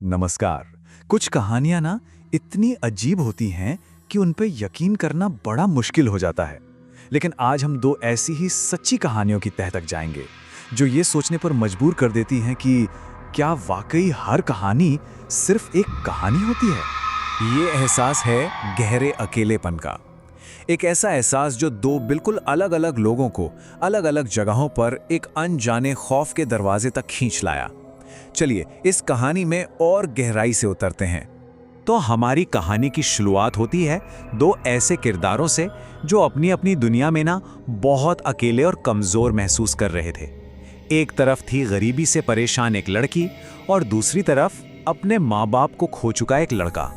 नमस्कार। कुछ कहानियां ना इतनी अजीब होती हैं कि उन पे यकीन करना बड़ा मुश्किल हो जाता है। लेकिन आज हम दो ऐसी ही सच्ची कहानियों की तह तक जाएंगे जो ये सोचने पर मजबूर कर देती हैं कि क्या वाकई हर कहानी सिर्फ एक कहानी होती है। ये एहसास है गहरे अकेलेपन का। एक ऐसा एहसास जो दो बिल्कुल अलग अलग लोगों को अलग अलग जगहों पर एक अनजाने खौफ के दरवाजे तक खींच लाया। चलिए इस कहानी में और गहराई से उतरते हैं। तो हमारी कहानी की शुरुआत होती है दो ऐसे किरदारों से जो अपनी अपनी दुनिया में ना बहुत अकेले और कमजोर महसूस कर रहे थे। एक तरफ थी गरीबी से परेशान एक लड़की और दूसरी तरफ अपने माँ बाप को खो चुका एक लड़का।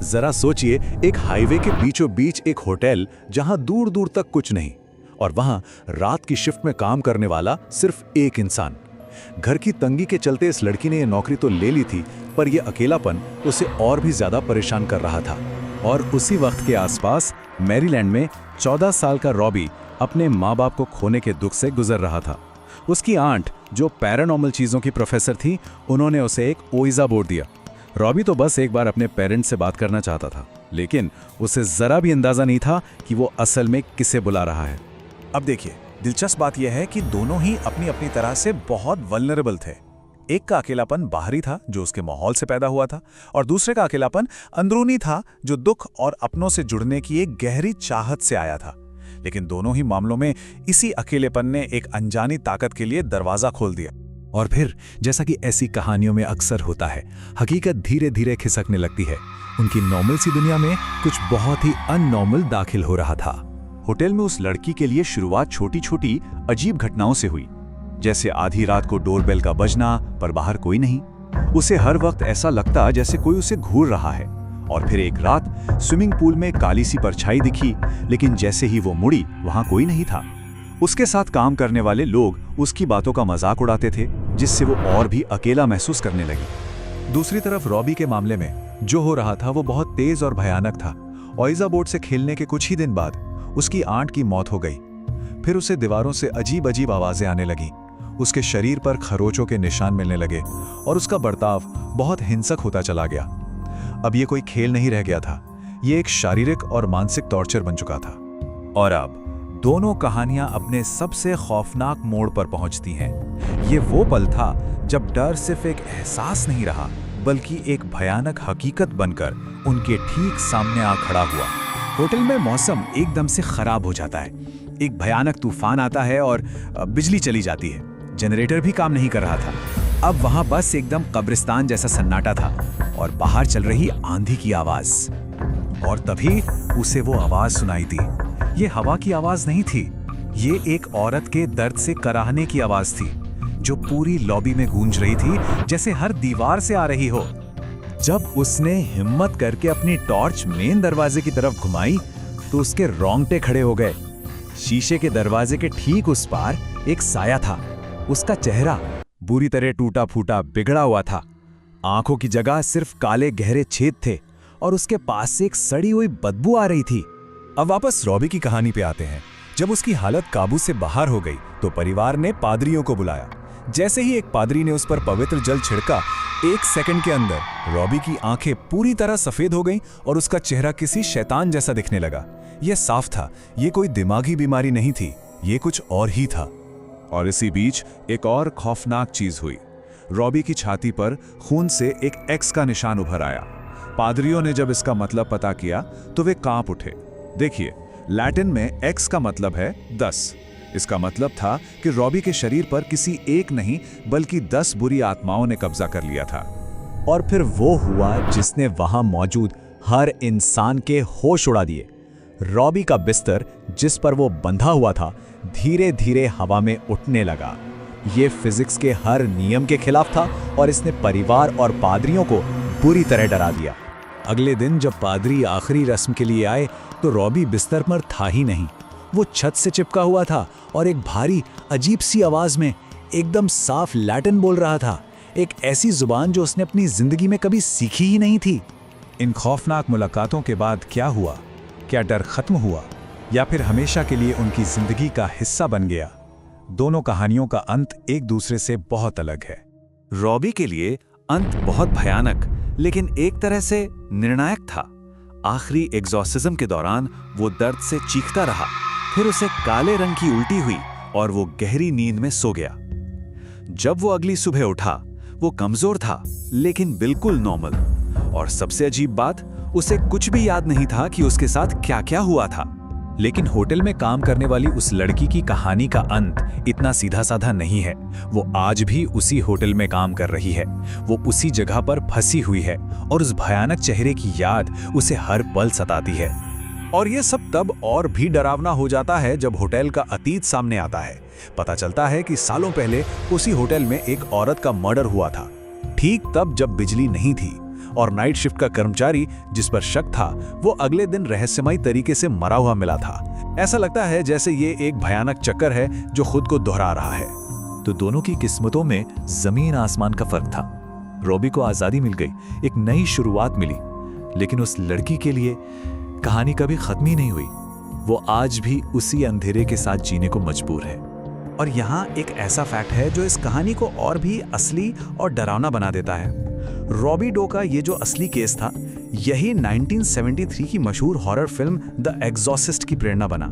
जरा सोचिए, एक हाईवे के बीचों बीच एक होटल जहां दूर दूर तक कुछ नहीं, और वहां रात की शिफ्ट में काम करने वाला सिर्फ एक इंसान। घर की तंगी के चलते इस लड़की ने यह नौकरी तो ले ली थी, पर यह अकेलापन उसे और भी ज्यादा परेशान कर रहा था। और उसी वक्त के आसपास मैरीलैंड में 14 साल का रॉबी अपने माँ बाप को खोने के दुख से गुजर रहा था। उसकी आंट, जो पैरानॉर्मल चीजों की प्रोफेसर थी, उन्होंने उसे एक ओइजा बोर्ड दिया। रॉबी तो बस एक बार अपने पेरेंट्स से बात करना चाहता था, लेकिन उसे जरा भी अंदाजा नहीं था कि वो असल में किसे बुला रहा है। अब देखिए, दिलचस्प बात यह है कि दोनों ही अपनी अपनी तरह से बहुत वल्नरेबल थे। एक का अकेलापन बाहरी था जो उसके माहौल से पैदा हुआ था, और दूसरे का अकेलापन अंदरूनी था जो दुख और अपनों से जुड़ने की एक गहरी चाहत से आया था। लेकिन दोनों ही मामलों में इसी अकेलेपन ने एक अनजानी ताकत के लिए दरवाजा खोल दिया। और फिर जैसा कि ऐसी कहानियों में अक्सर होता है, हकीकत धीरे धीरे खिसकने लगती है। उनकी नॉर्मल सी दुनिया में कुछ बहुत ही अननॉर्मल दाखिल हो रहा था। होटल में उस लड़की के लिए शुरुआत छोटी छोटी अजीब घटनाओं से हुई, जैसे आधी रात को डोरबेल का बजना पर बाहर कोई नहीं। उसे हर वक्त ऐसा लगता जैसे कोई उसे घूर रहा है। और फिर एक रात स्विमिंग पूल में काली सी परछाई दिखी, लेकिन जैसे ही वो मुड़ी वहां कोई नहीं था। उसके साथ काम करने वाले लोग उसकी बातों का मजाक उड़ाते थे, जिससे वो और भी अकेला महसूस करने लगी। दूसरी तरफ रॉबी के मामले में जो हो रहा था वो बहुत तेज और भयानक था। ओइजा बोर्ड से खेलने के कुछ ही दिन बाद उसकी आंट की मौत हो गई। फिर उसे दीवारों से अजीब अजीब आवाजें आने लगीं। उसके शरीर पर खरोचों के निशान मिलने लगे और उसका बर्ताव बहुत हिंसक होता चला गया। अब ये कोई खेल नहीं रह गया था, ये एक शारीरिक और मानसिक टॉर्चर बन चुका था। और अब दोनों कहानियां अपने सबसे खौफनाक मोड़ पर पहुंचती हैं। ये वो पल था जब डर सिर्फ एक एहसास नहीं रहा, बल्कि एक भयानक हकीकत बनकर उनके ठीक सामने आ खड़ा हुआ। होटल में मौसम एकदम से खराब हो जाता है। एक भयानक तूफान आता है और बिजली चली जाती है। जनरेटर भी काम नहीं कर रहा था। अब वहां बस एकदम कब्रिस्तान जैसा सन्नाटा था और बाहर चल रही आंधी की आवाज। और तभी उसे वो आवाज सुनाई दी। ये हवा की आवाज नहीं थी, ये एक औरत के दर्द से कराहने की आवाज थी, जो पूरी लॉबी में गूंज रही थी, जैसे हर दीवार से आ रही हो। जब उसने हिम्मत करके अपनी टॉर्च मेन दरवाजे की तरफ घुमाई तो उसके रोंगटे खड़े हो गए। शीशे के दरवाजे के ठीक उस पार एक साया था। उसका चेहरा बुरी तरह टूटा फूटा बिगड़ा हुआ था। आंखों की जगह सिर्फ काले गहरे छेद थे और उसके पास से एक सड़ी हुई बदबू आ रही थी। अब वापस रॉबी की कहानी पे आते हैं। जब उसकी हालत काबू से बाहर हो गई तो परिवार ने पादरियों को बुलाया। जैसे ही एक पादरी ने उस पर पवित्र जल छिड़का, 1 सेकंड के अंदर रॉबी की आंखें पूरी तरह सफेद हो गईं और उसका चेहरा किसी शैतान जैसा दिखने लगा। यह साफ था, ये कोई दिमागी बीमारी नहीं थी, ये कुछ और ही था। और इसी बीच एक और खौफनाक चीज हुई। रॉबी की छाती पर खून से एक एक्स का निशान उभर आया। पादरियों ने जब इसका मतलब पता किया तो वे कांप उठे। देखिए, लैटिन में एक्स का मतलब है 10। इसका मतलब था कि रॉबी के शरीर पर किसी एक नहीं बल्कि 10 बुरी आत्माओं ने कब्जा कर लिया था। और फिर वो हुआ जिसने वहां मौजूद हर इंसान के होश उड़ा दिए। रॉबी का बिस्तर, जिस पर वो बंधा हुआ था, धीरे धीरे हवा में उठने लगा। ये फिजिक्स के हर नियम के खिलाफ था और इसने परिवार और पादरियों को बुरी तरह डरा दिया। अगले दिन जब पादरी आखिरी रस्म के लिए आए तो रॉबी बिस्तर पर था ही नहीं। वो छत से चिपका हुआ था और एक भारी अजीब सी आवाज में एकदम साफ लैटिन बोल रहा था, एक ऐसी जुबान जो उसने अपनी जिंदगी में कभी सीखी ही नहीं थी। इन खौफनाक मुलाकातों के बाद क्या हुआ? क्या डर खत्म हुआ या फिर हमेशा के लिए उनकी जिंदगी का हिस्सा बन गया? दोनों कहानियों का अंत एक दूसरे से बहुत अलग है। रॉबी के लिए अंत बहुत भयानक लेकिन एक तरह से निर्णायक था। आखिरी एग्जॉर्सिज्म के दौरान वो दर्द से चीखता रहा, फिर उसे काले रंग की उल्टी हुई और वो गहरी नींद में सो गया। जब वो अगली सुबह उठा, वो कमजोर था लेकिन बिल्कुल नॉर्मल। और सबसे अजीब बात, उसे कुछ भी याद नहीं था कि उसके साथ क्या-क्या हुआ था। लेकिन होटल में काम करने वाली उस लड़की की कहानी का अंत इतना सीधा साधा नहीं है। वो आज भी उसी होटल में काम कर रही है, वो उसी जगह पर फंसी हुई है और उस भयानक चेहरे की याद उसे हर पल सताती है। और ये सब तब और भी डरावना हो जाता है जब होटल का अतीत सामने आता है। पता चलता है कि सालों पहले उसी होटल में एक औरत का मर्डर हुआ था, ठीक तब जब बिजली नहीं थी और नाइट शिफ्ट का कर्मचारी जिस पर शक था वो अगले दिन रहस्यमयी तरीके से मरा हुआ मिला था। ऐसा लगता है जैसे ये एक भयानक चक्कर है जो खुद को दोहरा रहा है। तो दोनों की किस्मतों में जमीन आसमान का फर्क था। रॉबी को आजादी मिल गई, एक नई शुरुआत मिली, लेकिन उस लड़की के लिए कहानी कभी खत्म ही नहीं हुई। वो आज भी उसी अंधेरे के साथ जीने को मजबूर है। और यहाँ एक ऐसा फैक्ट है जो इस कहानी को और भी असली और डरावना बना देता है। रॉबी डो का ये जो असली केस था, यही 1973 की मशहूर हॉरर फिल्म द एग्जॉर्सिस्ट की प्रेरणा बना।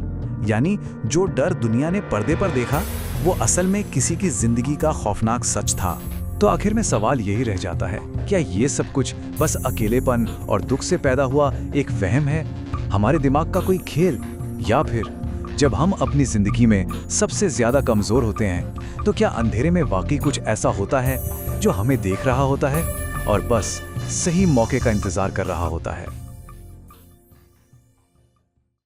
यानी जो डर दुनिया ने पर्दे पर देखा वो असल में किसी की जिंदगी का खौफनाक सच था। तो आखिर में सवाल यही रह जाता है, क्या ये सब कुछ बस अकेलेपन और दुख से पैदा हुआ एक वहम है, हमारे दिमाग का कोई खेल, या फिर जब हम अपनी जिंदगी में सबसे ज्यादा कमजोर होते हैं तो क्या अंधेरे में वाकई कुछ ऐसा होता है जो हमें देख रहा होता है और बस सही मौके का इंतजार कर रहा होता है।